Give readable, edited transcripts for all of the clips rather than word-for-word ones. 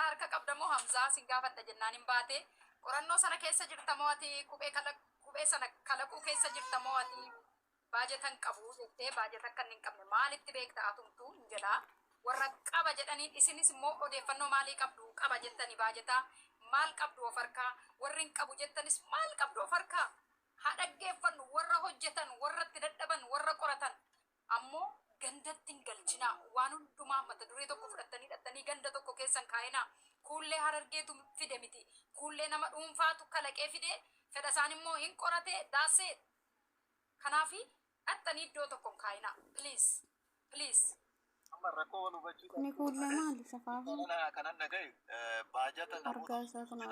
harka qabdamoo Hamzaa sin gaafadha jennaan hin baate qorannoo sana keessa jirtamoo ati qubee sana kalaquu keessa jirtamoo ati baajetan qabu jettee baajeta kan hin qabne maalitti beekta atumtu hin jedhaa warra qaba jedhaniin isinis immoo odeeffannoo maalii qabdu qaba jettanii baajetaa maal qabdu of harkaa warri hin qabu jettanis maal qabdu of harkaa haa dhaggeeffannu warra hojjetan warra itti dadhaban warra qoratan ammoo gandatti hin galchinaa waan hundumaa mata duree tokko fudhattanii ganda tokko keessan kaa'inaa kuullee Harargeetu fide miti kuullee nama dhuunfaatu kalaqee fide fedha isaan immoo hin qorate daasee kanaafi attanii iddoo tokko kaa'inaa please Kuni kuulee maali safaafu? Kanan dhagaye baajata Argaa isaa kana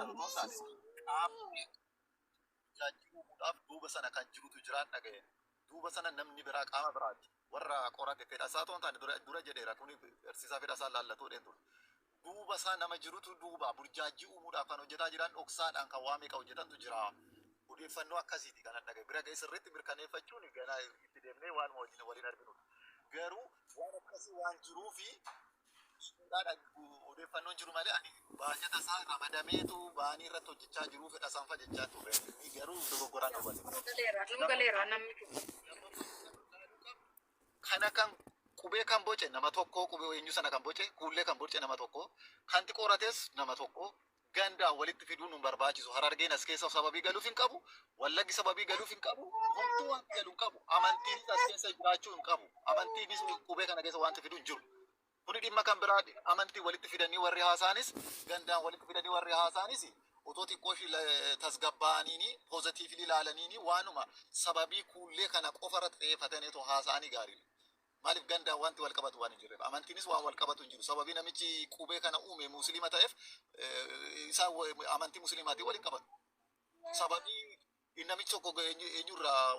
jajjiruudhaaf duuba sana kan jirutu jiraan dhagaye duuba sana namni biraa qaama biraati warra qorate fedhasaa toon taane dura jedheera kuni barsiisaa fedhasaa laallatoo dheen ture duuba isaa nama jirutu duuba burjaajii uumuudhaaf kan hojjetaa jiran dhoksaadhaan kan waa meeqa hojjetantu jira odeeffannoo akkasiiti kanan dhagaye bira ga'e sirriitti mirkaneeffachuun ganaa itti deemnee waan waliin arginudha garuu waan akkasii waan jiruufi odeeffannoon jiru malee ani baajata isaa ramadameetu baanii irratti hojjechaa jiru fedha isaan fajjechaa ture garuu dogoggoraan hubate galeera namni kana kan qubee kan boce nama tokko qubee eenyu sana kan boce kuullee kan boce nama tokko kan qorates nama tokko ganda walitti fiduun nu barbaachisu Harargeen as keessa sababii galuuf hin qabu Wallaggi sababii galuuf hin qabu homtuu waan galuuf hin qabu amantiin as keessa jiraachuu hin qabu amantiinis qubee kana keessa waan fiduun jiru kuni dhimma kan biraa amantii walitti fidanii warri haasaanis gandaan walitti fidanii warri haasaanis otoo xiqqoo tasgabbaa'aniini poozitiivli ilaalaniini waanuma sababii kuullee kana qofarra xiyyeeffataniitu haasaanii gaarii maaliif gandaan wanti wal qabatu waan hin jirreef amantiinis waan wal qabatu hin jiru sababii namichi qubee kana uume musliima ta'eef isaa amantii musliimaatiin waliin qabatu sababii namichi tokko eenyurraa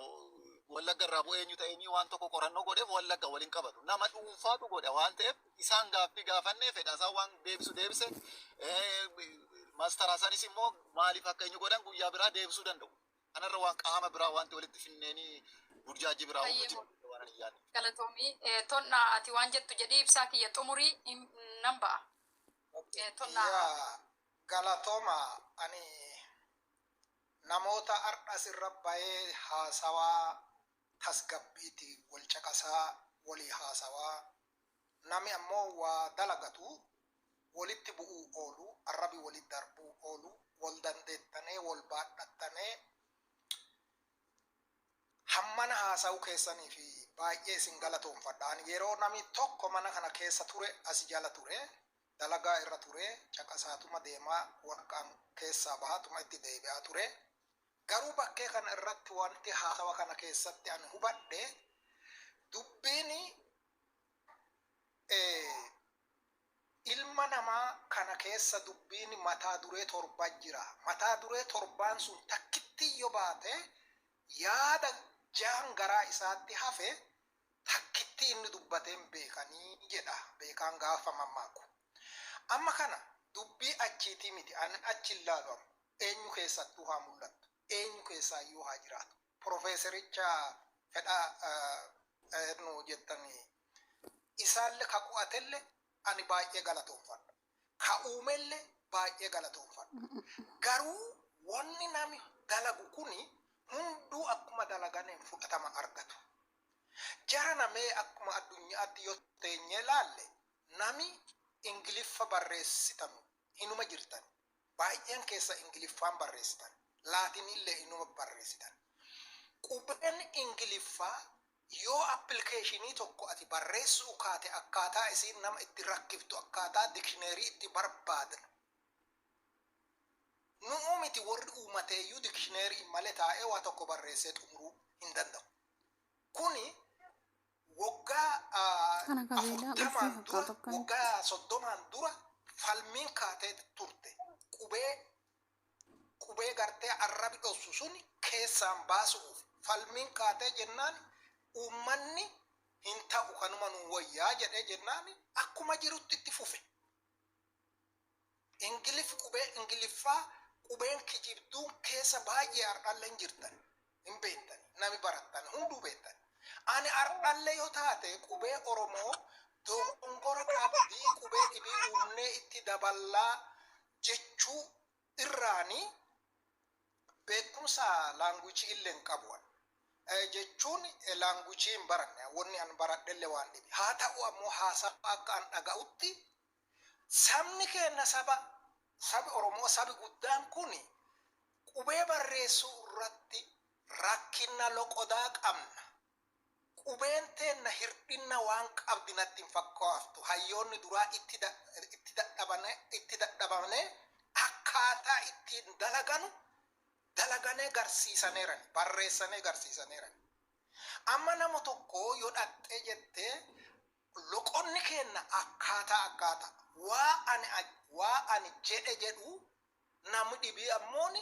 Wallagga irraa bu'ee eenyu ta'eenii waan tokko qorannoo godheef Wallagga waliin qabatu nama dhuunfaatu godha waan ta'eef isaan gaaffii gaafannee fedhasaa waan deebise maastara sanis immoo maaliif akka eenyu godhan guyyaa biraa deebisuu danda'u kanarra waan qaama biraa wanti walitti finneenii burjaajii biraa uumuti waan hin yaadne. Galatoomii tonna ati waan jettu jedhii ibsaa kiyya xumurii nan ba'a. Tonna galatooma ani namoota ardhas irra ba'ee haasawaa tasgabbiiti wal caqasaa walii haasawaa nami ammoo waa dalagatu walitti bu'uu oolu arrabi walitti darbuu oolu wal dandeettanee wal baadhattanee hammana haasa'uu keessanii fi baay'ee isin galatoomfadhaan yeroo nami tokko mana kana keessa ture as jala ture dalagaa irra ture caqasaatuma deemaa warqaan keessaa bahatuma itti deebi'aa ture garuu bakkee kana irratti wanti haasawa kana keessatti ani hubadhe dubbiin ilma namaa kana keessa dubbiin mataa duree torba jira mataa duree torbaan sun takkitti yoo baate yaada jaan garaa isaatti hafe takkitti inni dubbateen beekanii jedha beekaan gaafa mammaaku amma kana dubbii achiitii miti ani achi ilaalu eenyu keessattuu haa mul'attu eenyu keessaa iyyuu haa jiraatu profeesericha fedha nu jettanii isaallee ka qu'atelle ani baay'ee galatoomfadha ka uumelle baay'ee galatoomfadha garuu wanni nami dalagu kuni hunduu akkuma dalaganeen fudhatama argatu jara namee akkuma addunyaatti yoo teenye laalle nami ingiliffa barreessitan inuma jirtan baay'een keessa ingiliffaan barreessitan laatiin illee inuma barreessitan qubeen ingiliffaa yoo appilikeeshinii tokko ati barreessuu kaate akkaataa isiin nama itti rakkiftu akkaataa dikshineerii itti barbaadan nu miti warri uumateeyyuu dikshineerii malee taa'ee waa tokko barreessee xumuruu hin danda'u kuni waggaa 30 dura falmiin kaatee turte qubee gartee arrabi dhossu sun keessaan baasuuf falmiin kaatee jennaan uummanni hin ta'u kanuma nu wayyaa jedhee jennaan akkuma jirutti itti fufe ingiliffaa qubeen kijibduun keessa baay'ee ardhallee hin jirtan hin beektan nami barattan hunduu beektan ani ardhallee yoo taate qubee oromoo dogongora qabdii qubee dhibii uumnee itti daballaa jechuu irraani beekumsa laanguujii illee hin qabu. Jechuun laanguujii hin baranne wanni an baradhellee waan dhibi. Haa ta'u ammoo haasaa akka an dhaga'utti sabni keenya sabi Oromoo sabi guddaan kun qubee barreessuu irratti rakkina loqodaa qabna. Qubeen teenna hirdhinna waan qabdi natti hin fakkaatu. Hayyoonni duraa itti dadhabamne akkaataa ittiin dalaganee garsiisaneeran barreessanee garsiisaneeran. Amma nama tokko yoo dhattee jettee loqonni keenya akkaataa waa ani jedhe jedhu namni dhibii ammooni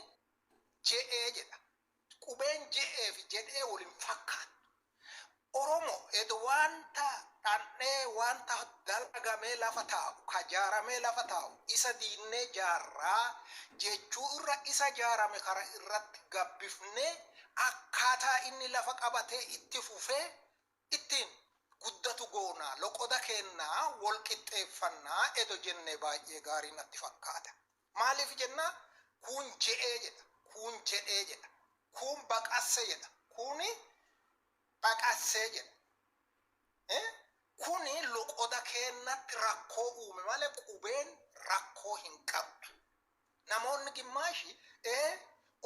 je'ee jedha. Qubeen je'ee fi jedhee waliin fakkaatu. Oromo edo wanta dhandhee wanta dalagamee lafa taa'u kajaaramee lafa taa'u isa diinnee jaarraa jechuu irra isa jaarame kara irratti gabbifnee akkaataa inni lafa qabatee itti fufee ittiin guddatu goonaa loqoda kennaa wal qixxeeffannaa edo jennee baay'ee gaarii natti fakkaata. Maaliif jennaa kun je'ee jedha kun jedhee jedha kun baqasse jedha kuni baqassee jedha. Kuni loqoda kennatti rakkoo uume malee qubeen rakkoo hin qabdu. Namoonni gimmaashi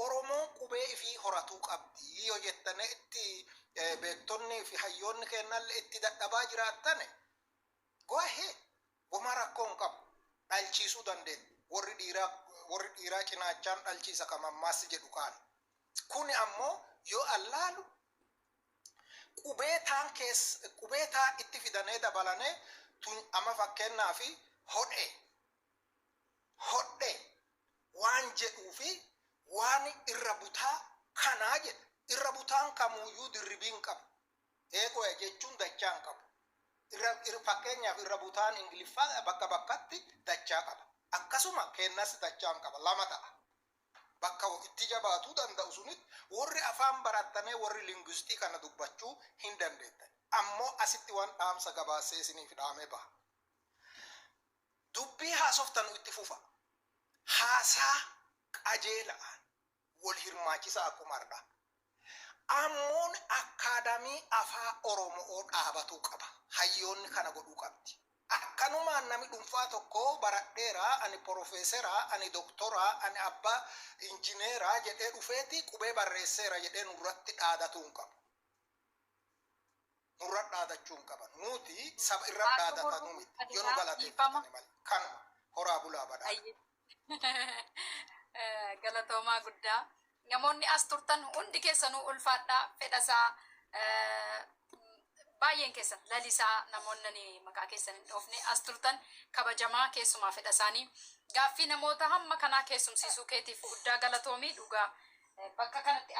Oromoon qubee ifii horatuu qabdi yoo jettane itti beektonni fi hayyoonni kennallee itti dadhabaa jiraattane goahee goma rakkoo hin qabu dhalchiisuu dandeenya. Warri dhiiraa cinaachaan dhalchiisa kamammaas jedhu kaan. Kuni ammoo yoo allaalu qubeetaa itti fidanii dabalanii tun amma fakkeenyaa fi hodhe waan jedhuu fi waan irra butaa kanaa jedha. Irra butaan kamuyyuu dirribiin qabu. Eegoo jechuun dachaan qabu. Fakkeenyaaf irra butaan Ingiliffaa bakka bakkatti dachaa qaba. Akkasuma kennas dachaan qaba lama ta'a. Bakka itti jabaatuu danda'u sunitti warri afaan barattanee warri lingwistii kana dubbachuu hin dandeettan. Ammoo asitti waan dhaamsa gabaasee isiniif dhaamee baha. Dubbii haasoftanu itti fufa. Haasaa qajeelaan wal hirmaachisa akkuma argaa. Ammoon akaadamii afaa Oromoo dhaabatuu qaba. Hayyoonni kana godhuu qabdi. Akkanumaan nami dhuunfaa tokko baradheeraa ani profeeseraa ani doktoraa ani abbaa injineeraa jedhee dhufeeti qubee barreesseera jedhee nurratti dhaadachuu hin qabu. Nurra dhaadachuu hin qaban. Nuti saba irra dhaadatan miti. Yoo nu galateeffatani malee. Kanuma horaa bulaa badhaadha. Galatoomaa guddaa. Namoonni as turtan hundi keessanuu ulfaadhaa fedhasaa baay'een keessan lalisaa namoonni maqaa keessan hin dhoofne as turtan kabajamaa keessumaa fedha isaanii gaaffii namoota hamma kanaa keessumsiisuu keetiif guddaa galatoomii dhugaa bakka kanatti